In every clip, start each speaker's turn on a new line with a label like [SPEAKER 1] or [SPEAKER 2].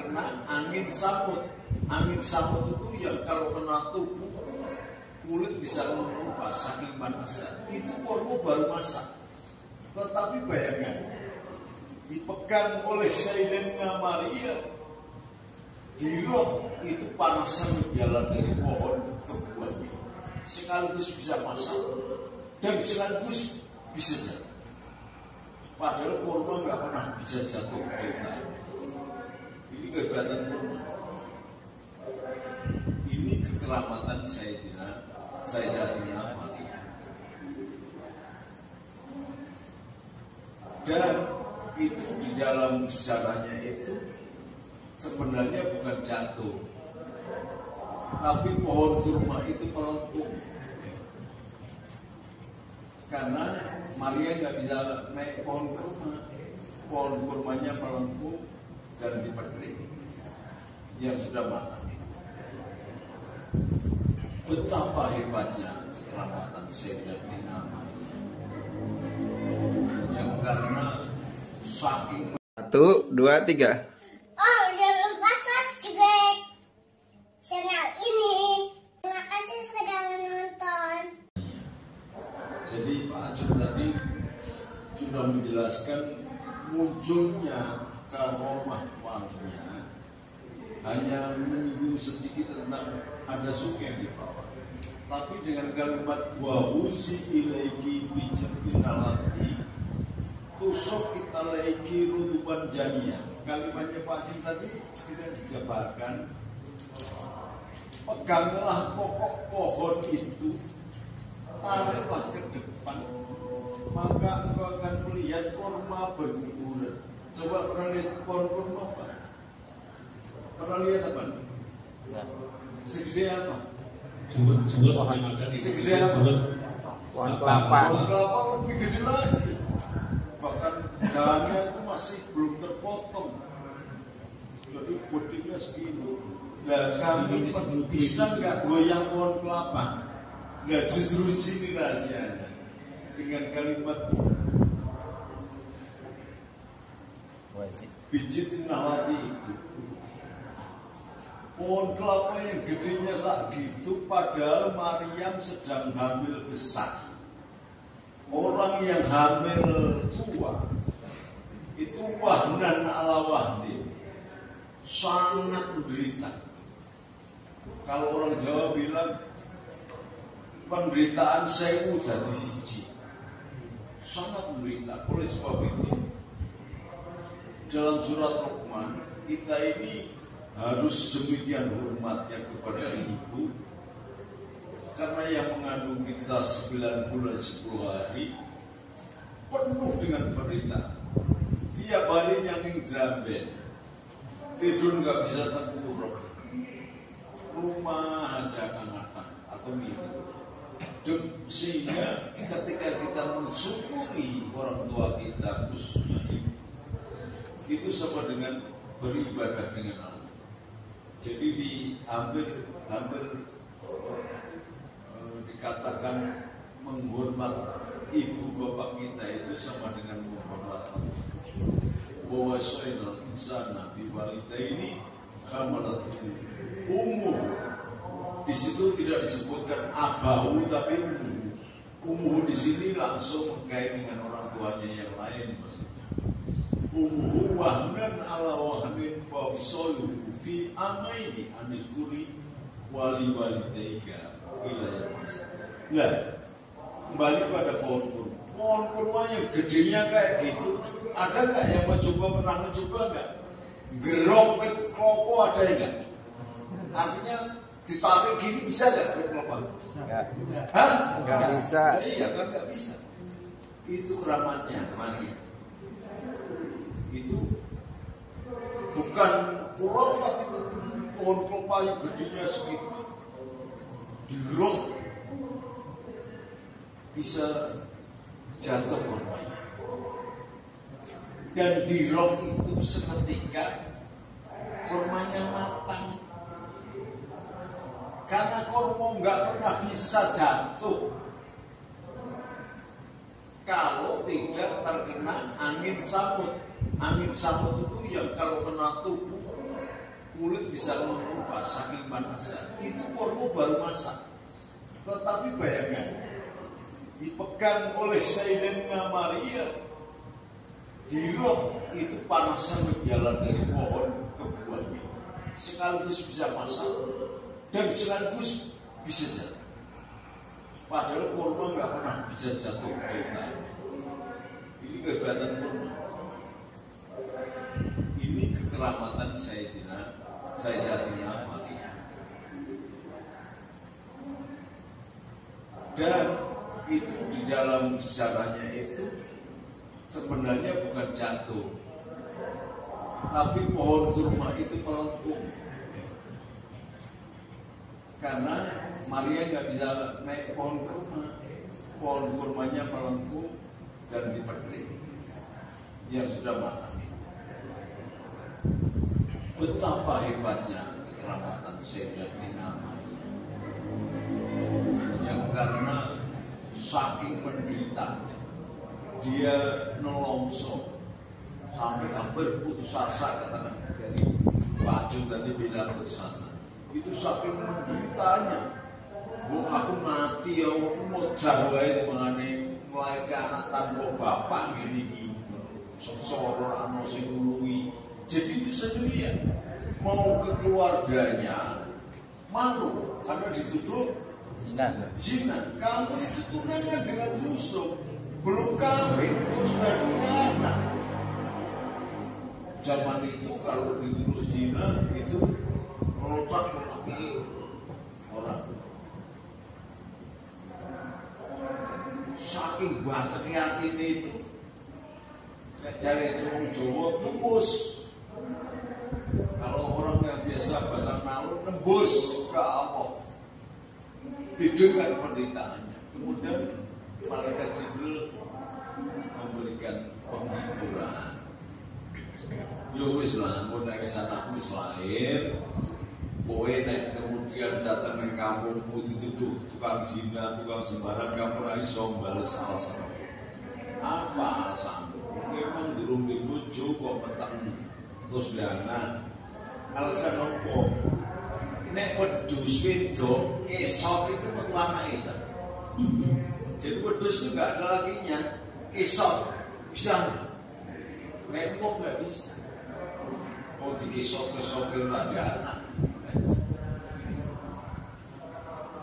[SPEAKER 1] terkena angin samut. Angin samut itu yang kalau kena tubuh kulit bisa mengelupas saking panasnya. Itu kormo baru masak. Tetapi bayangkan, dipegang oleh Sayyidatina Maria, dirok itu panasnya menjalan dari pohon ke buahnya, sekaligus bisa masak dan sekaligus bisa jatuh. Padahal kurma nggak pernah bisa jatuh dari tangan. Ini kehebatan kurma. Ini kekeramatan Sayyidatina Maria. Dan itu di dalam sejarahnya itu sebenarnya bukan jatuh, tapi pohon kurma itu melengkung. Karena Maria nggak bisa naik pohon kurmanya melengkung dan dipedrik yang sudah matang. Betapa hebatnya kekeramatan Sayyidatina Maria, yang karena saking
[SPEAKER 2] 1, 2, 3.
[SPEAKER 3] Oh, jangan lupa subscribe channel ini. Terima kasih sudah menonton.
[SPEAKER 1] Jadi Pak Ajun tadi sudah menjelaskan munculnya karomah wanginya, hanya menyinggung sedikit tentang ada sungai di bawah. Tapi dengan kalimat wahusi ilaiki bijatinalati tusuk kita laiki rutuban jania. Kalimatnya Pak Ajun tadi tidak dijabarkan. Peganglah pokok pohon itu, tariklah ke depan, maka engkau akan melihat kurma berguguran. Coba pernah lihat pohon kurma apa? Pernah lihat apa? Segede apa?
[SPEAKER 4] Jumut pohon ada di
[SPEAKER 1] Segede apa?
[SPEAKER 2] Pohon kelapa.
[SPEAKER 1] Pohon kelapa lebih gede lagi. Bahkan dahannya itu masih belum terpotong. Jadi bodinya segini. Nah, kami bisa nggak goyang pohon kelapa? Nah, justru sini rahasianya. Dengan kalimat bijit nawati itu. Pohon kelapa yang gedenya segitu, padahal Maryam sedang hamil besar. Orang yang hamil tua itu wahnan ala wahnin, sangat menderita. Kalau orang Jawa bilang penderitaan sewu jadi siji, sangat menderita. Oleh sebab itu dalam surat Luqman kita ini harus demikian hormatnya kepada ibu, karena yang mengandung kita 9 bulan 10 hari penuh dengan penderitaan. Tiap hari nyanging jamben, tidur nggak bisa tengkurap, rumah aja anak atau minum. Sehingga ketika kita mensyukuri orang tua kita, khususnya ibu, itu sama dengan beribadah dengan Allah. Jadi hampir dikatakan menghormat ibu bapak kita itu sama dengan menghormat Allah. Wa wasainal insana biwalidaini hamalatu ummuh. Di situ tidak disebutkan abahu tapi ummuh di sini langsung kait dengan orang tuanya yang lain maksudnya. Ummuh wahnan ala wahnin fa fisoluhu fi amaini anizkuri wali walidaika ila yamasa. Nah, kembali pada pohon kurma. Pohon kurma yang gedenya kayak gitu, ada nggak yang pernah mencoba nggak? Gerok ke klopo ada nggak? Artinya ditarik gini bisa nggak ke klopo? Hah?
[SPEAKER 2] Nggak bisa.
[SPEAKER 1] Iya kan nggak bisa. Itu keramatnya Maria. Itu bukan kurafat, itu pohon kelapa yang gedenya segitu dirok bisa jatuh kormanya. Dan dirok itu seketika kormanya matang. Karena korma nggak pernah bisa jatuh kalau tidak terkena angin samut. Angin samut itu yang kalau kena tubuh kulit bisa mengelupas saking panasnya. Itu kurma baru masak. Tetapi bayangkan, dipegang oleh Sayyidatina Maria, di roh itu panasnya berjalan dari pohon ke buahnya, sekaligus bisa masak dan sekaligus bisa jatuh. Padahal kurma nggak pernah bisa jatuh dari tangan. Ini kehebatan kurma. Ini kekeramatan Sayyidatina Maria. Dan itu di dalam sejarahnya itu sebenarnya bukan jatuh, tapi pohon kurma itu melengkung. Karena Maria nggak bisa naik pohon kurmanya melengkung dan dipetik yang sudah matang. Betapa hebatnya kekeramatan Sayyidatina Maria, yang karena saking menderita dia nelongso sampai hampir putus asa, katakan dari Pak Jun tadi bilang putus asa. Itu saking menderitanya. Bu, aku mati ya, aku mau jarwa itu mengenai melahirkan anak tanpa bapak gini sengsara ano sing nulungi. Jadi itu sendirian. Mau ke keluarganya malu karena dituduh zina. Kamu itu tunangan dengan Yusuf, belum kawin, kau sudah punya anak. Zaman itu kalau dituduh zina itu merotak-rotaki orang. Saking bateknya ini itu dari Jawa tembus. Kalau orang yang biasa bahasa nalur nembus ke Allah, didengar penderitaannya. Kemudian malaikat Jibril memberikan penghiburan. Ya wis lah, mun nek anakku wis lahir, kowe nek kemudian datang ke kampungmu dituduh tukang zina, tukang sembarang, kamu ora iso bales alasan. Apa alasanmu? Memang durung dibojo kok peteng terus dana. Alasan opo? Nek wedhus wedok esok itu metu anake isa. Jadi wedhus itu enggak ada lakinya, esok bisa. Nek kok enggak bisa. Oh dikesok-kesok ora ada anak.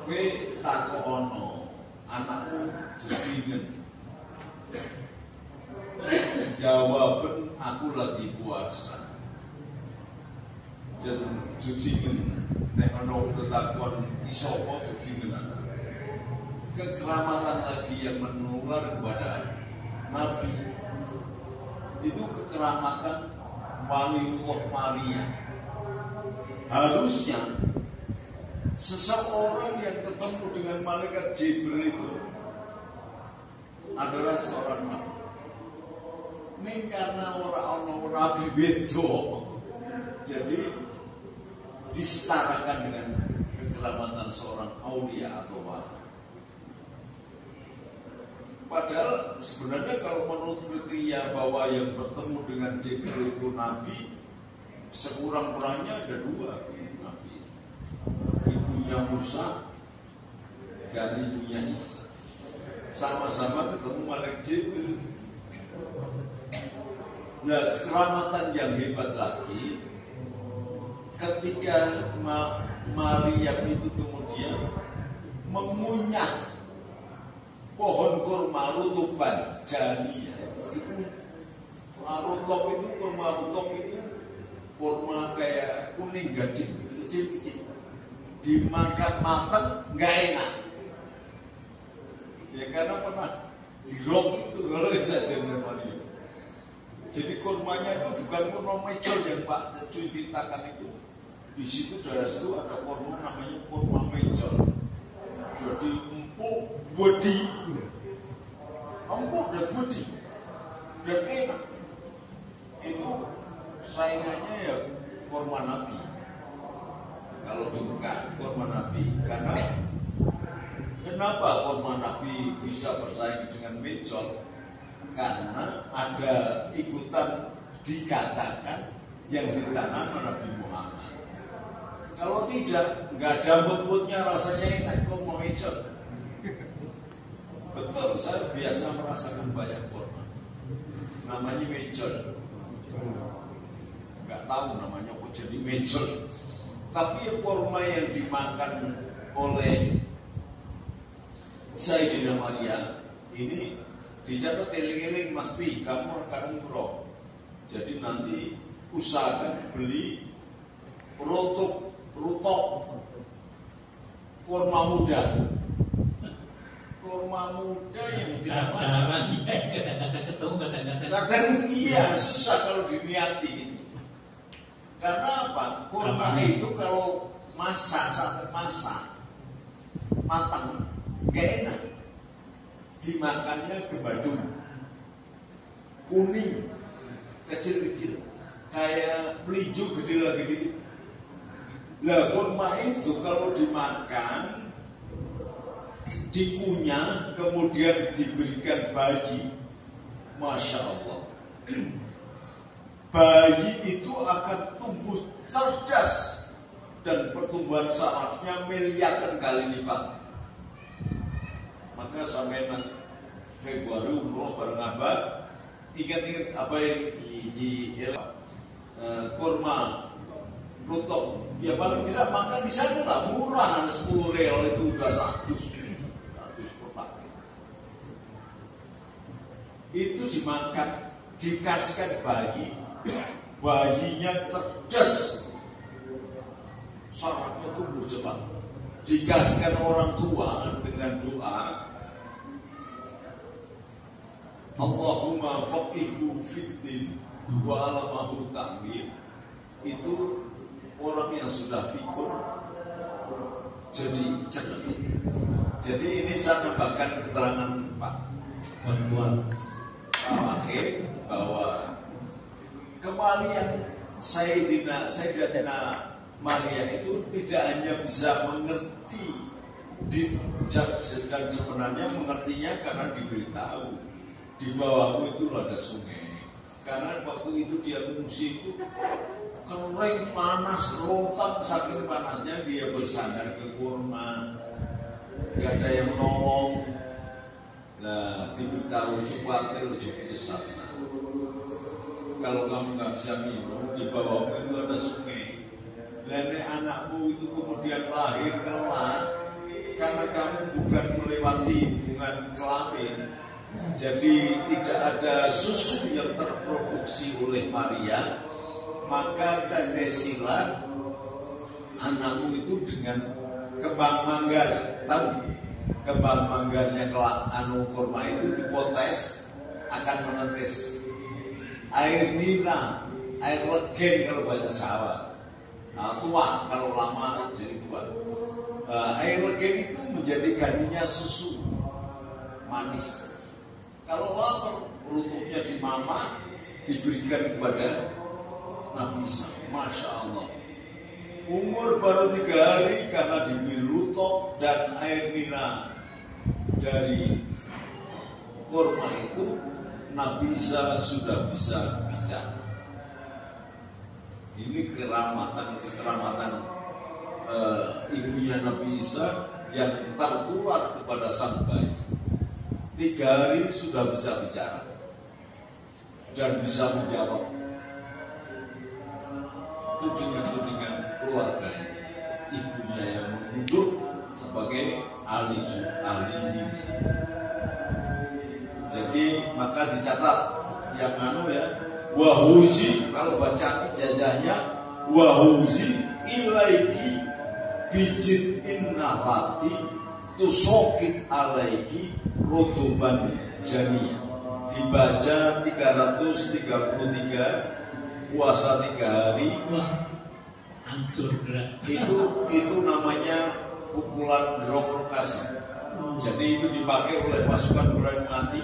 [SPEAKER 1] Kowe takono anakmu didingen. Jawaban aku lagi puasa. Dan didingen nek ana tetakon iso apa didingen. Kekeramatan lagi yang menular kepada Nabi. Itu kekeramatan Waliullah Maria. Harusnya seseorang yang ketemu dengan malaikat Jibril itu adalah seorang nabi. Ini karena orang nabi bedo, jadi disetarakan dengan kekeramatan seorang aulia atau wali. Padahal sebenarnya kalau menurut kriteria bahwa yang bertemu dengan Jibril itu nabi, sekurang-kurangnya ada dua nabi. Ibunya Musa dan ibunya Isa. Sama-sama ketemu malaikat Jibril. Nah, kekeramatan yang hebat lagi ketika Maryam itu kemudian mengunyah pohon kurma rutuban janiyah. Rutop itu kurma rutop itu kurma kayak kuning gading kecil-kecil. Dimakan matang nggak enak. Ya karena pernah dirok itu kalau saja Maryam. Jadi kurmanya itu bukan kurma mejol yang Pak Cuy ceritakan itu. Di situ daerah itu ada kurma namanya kurma mejol. Jadi empuk, bodi, empuk dan bodi, dan enak. Itu saingannya ya kurma Nabi. Kalau bukan kurma Nabi, karena kenapa kurma Nabi bisa bersaing dengan mejol? Karena ada ikutan dikatakan yang ditanam Nabi Muhammad. tidak, nggak ada mood-moodnya, rasanya enak kurma mecel. Betul, saya biasa merasakan banyak kurma. Namanya mecel. Nggak tahu namanya kok jadi mecel. Tapi kurma yang dimakan oleh Sayyidina Maria ini dicatat eling-eling Mas Pi, kamu akan umroh. Jadi nanti usahakan beli rutok kurma muda yang tidak
[SPEAKER 4] Jangan, kadang-kadang ketemu, kadang-kadang.
[SPEAKER 1] kadang iya susah kalau diniati. Karena apa? Kurma itu kalau masak sampai masak matang gak enak, dimakannya gebadung kuning kecil-kecil kayak melinju gede lagi gitu. Lah kurma itu kalau dimakan dikunyah kemudian diberikan bayi, masya Allah, bayi itu akan tumbuh cerdas dan pertumbuhan sarafnya miliaran kali lipat. Maka sampai nanti Februari umroh bareng Abah, ingat-ingat apa yang di kurma rutok, ya paling tidak makan di sana lah, murah, 10 real itu udah 100 per paket. Itu dimakan, dikasihkan bayi, bayinya cerdas, sarafnya tumbuh cepat, dikasihkan orang tua dengan doa, Allahumma faqihu fiddin wa alamahu ta'wil. Itu orang yang sudah fikir jadi cerdas. Jadi ini saya tambahkan keterangan Pak Akhir bahwa kemalian Sayyidatina Maria itu tidak hanya bisa mengerti dan sebenarnya mengertinya karena diberitahu di bawahmu itu ada sungai. Karena waktu itu dia mengungsi itu kering, panas, kerontang, saking panasnya dia bersandar ke kurma, gak ada yang nolong. Nah, diberitahu cepat, putus asa. Kalau kamu nggak bisa minum, di bawahmu itu ada sungai. Nenek anakmu itu kemudian lahir kelak, karena kamu bukan melewati hubungan kelamin. Jadi tidak ada susu yang terproduksi oleh Maria, maka tendesilah anakmu itu dengan kembang manggar. Tahu kembang manggarnya kelak kurma itu dipotes akan menetes air nira, air legen kalau bahasa Jawa. Nah, tua kalau lama jadi tua. Air legen itu menjadi gantinya susu manis. Kalau lapar, rutubnya dimamah, diberikan kepada Nabi Isa. Masya Allah. Umur baru 3 hari karena diberi rutok dan air nira dari kurma itu, Nabi Isa sudah bisa bicara. Ini kekeramatan ibunya Nabi Isa yang tertular kepada sang bayi. 3 hari sudah bisa bicara dan bisa menjawab tudingan-tudingan keluarganya. Ibunya yang menuduh sebagai ahli zina. Jadi maka dicatat yang wahuzi, kalau baca ijazahnya wahuzi ilaiki bijit innahati tusokit alaiki rotuban jania. Dibaca 333, puasa 3 hari.
[SPEAKER 4] Wah, hancur berat.
[SPEAKER 1] Itu namanya pukulan rokokasi. Jadi itu dipakai oleh pasukan berani mati.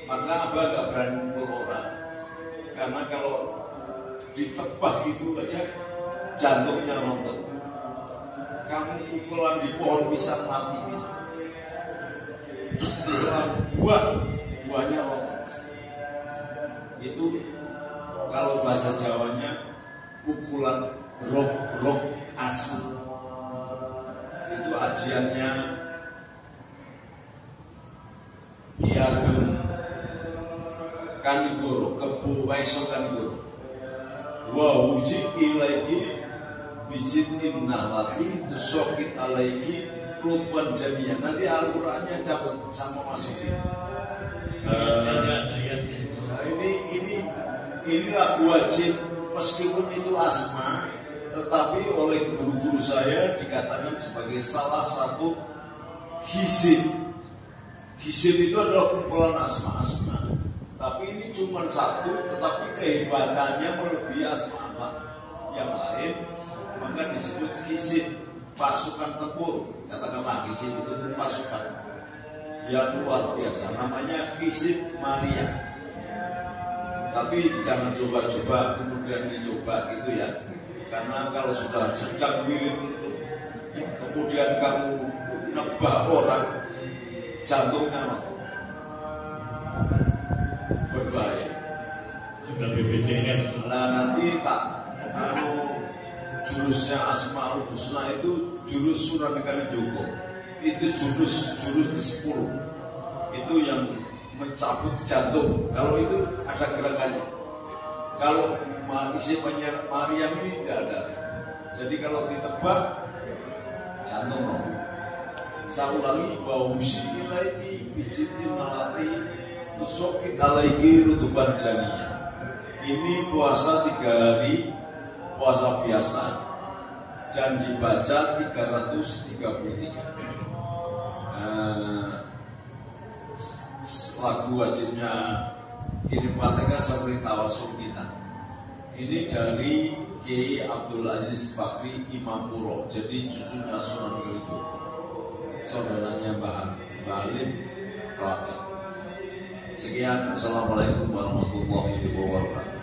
[SPEAKER 1] Maka Abah gak berani mukul orang, karena kalau ditebak gitu aja jantungnya rontok. Kamu pukulan di pohon bisa mati bisa. Buahnya rontok. Itu kalau bahasa Jawanya pukulan rok asli. Itu ajiannya Ki Ageng Kanigoro, Kebo Waiso Kanigoro. Wa wuji ilaiki bijitin nalati tusokit alaiki rutban jamiah. Nanti Al-Qurannya catat sama masukin. Ini lagu wajib, meskipun itu asma, tetapi oleh guru-guru saya dikatakan sebagai salah satu hizib. Hizib itu adalah kumpulan asma-asma. Tapi ini cuma satu, tetapi kehebatannya melebihi asma yang lain, maka disebut hizib, pasukan tempur. Katakanlah hizib itu pasukan yang luar biasa, namanya hizib Maria. Tapi jangan coba-coba kemudian dicoba gitu ya, karena kalau sudah sedang wirid itu kemudian kamu nebak orang, jantungnya berbahaya.
[SPEAKER 4] Sudah BPJS.
[SPEAKER 1] Nah nanti tak jurusnya Asmaul Husna itu jurus Sunan Kalijogo, itu jurus ke-10 itu yang mencabut jantung. Kalau itu ada gerakannya. Kalau isi Maryam ini tidak ada. Jadi kalau ditebak jantung no. Saya ulangi, bausi ilaiki bijitin malati tusokit alaiki rutuban janiya. Ini puasa 3 hari, puasa biasa, dan dibaca 333. Lagu wajibnya ini Fatihah seperti tawasul kita. Ini dari Kiai Abdul Aziz Bakri Imam Puro, jadi cucunya Sunan Kalijogo, saudaranya Mbah Halim Kelati. Sekian, assalamualaikum warahmatullahi wabarakatuh.